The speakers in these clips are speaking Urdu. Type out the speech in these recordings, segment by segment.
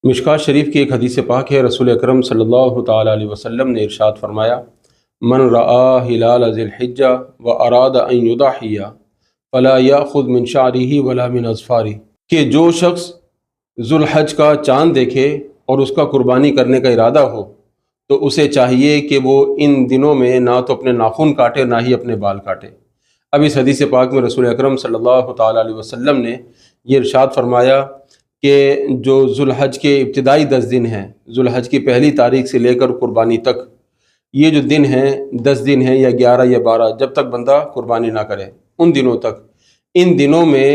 مشکات شریف کی ایک حدیث پاک ہے، رسول اکرم صلی اللہ تعالیٰ علیہ وسلم نے ارشاد فرمایا، من رآ ہلال ذی الحجہ و اراد ان یضحی فلا یأخذ من شعرہ ولا من اظفارہ، کہ جو شخص ذوالحج کا چاند دیکھے اور اس کا قربانی کرنے کا ارادہ ہو تو اسے چاہیے کہ وہ ان دنوں میں نہ تو اپنے ناخن کاٹے نہ ہی اپنے بال کاٹے۔ اب اس حدیث پاک میں رسول اکرم صلی اللہ تعالیٰ علیہ وسلم نے یہ ارشاد فرمایا کہ جو ذوالحج کے ابتدائی 10 دن ہیں، ذوالحج کی پہلی تاریخ سے لے کر قربانی تک، یہ جو دن ہیں 10 دن ہیں یا 11 یا 12، جب تک بندہ قربانی نہ کرے ان دنوں تک، ان دنوں میں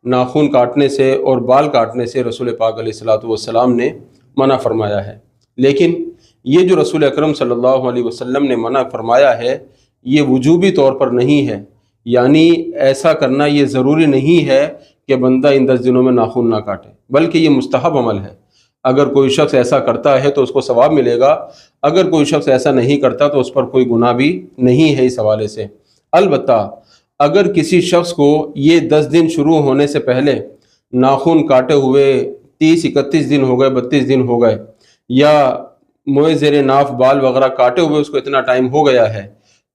ناخن کاٹنے سے اور بال کاٹنے سے رسول پاک علیہ الصلوۃ والسلام نے منع فرمایا ہے۔ لیکن یہ جو رسول اکرم صلی اللہ علیہ وسلم نے منع فرمایا ہے یہ وجوبی طور پر نہیں ہے، یعنی ایسا کرنا یہ ضروری نہیں ہے کہ بندہ ان 10 دنوں میں ناخن نہ کاٹے، بلکہ یہ مستحب عمل ہے۔ اگر کوئی شخص ایسا کرتا ہے تو اس کو ثواب ملے گا، اگر کوئی شخص ایسا نہیں کرتا تو اس پر کوئی گناہ بھی نہیں ہے اس حوالے سے۔ البتہ اگر کسی شخص کو یہ 10 دن شروع ہونے سے پہلے ناخن کاٹے ہوئے 30-31 دن ہو گئے، 32 دن ہو گئے، یا موئے زیر ناف بال وغیرہ کاٹے ہوئے اس کو اتنا ٹائم ہو گیا ہے،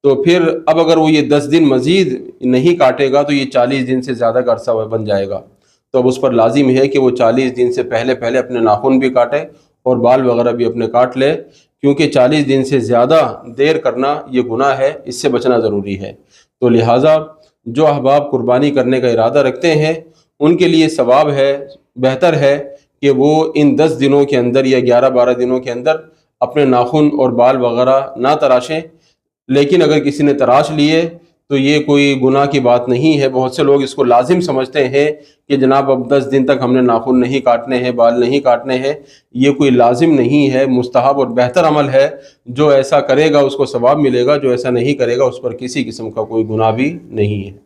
تو پھر اب اگر وہ یہ 10 دن مزید نہیں کاٹے گا تو یہ 40 دن سے زیادہ کا عرصہ بن جائے گا، تو اب اس پر لازم ہے کہ وہ 40 دن سے پہلے اپنے ناخن بھی کاٹے اور بال وغیرہ بھی اپنے کاٹ لے، کیونکہ 40 دن سے زیادہ دیر کرنا یہ گناہ ہے، اس سے بچنا ضروری ہے۔ تو لہٰذا جو احباب قربانی کرنے کا ارادہ رکھتے ہیں ان کے لیے ثواب ہے، بہتر ہے کہ وہ ان 10 دنوں کے اندر یا 11-12 دنوں کے اندر اپنے ناخن اور بال وغیرہ نہ تراشیں۔ لیکن اگر کسی نے تراش لیے تو یہ کوئی گناہ کی بات نہیں ہے۔ بہت سے لوگ اس کو لازم سمجھتے ہیں کہ جناب اب 10 دن تک ہم نے ناخن نہیں کاٹنے ہیں، بال نہیں کاٹنے ہیں، یہ کوئی لازم نہیں ہے، مستحب اور بہتر عمل ہے۔ جو ایسا کرے گا اس کو ثواب ملے گا، جو ایسا نہیں کرے گا اس پر کسی قسم کا کوئی گناہ بھی نہیں ہے۔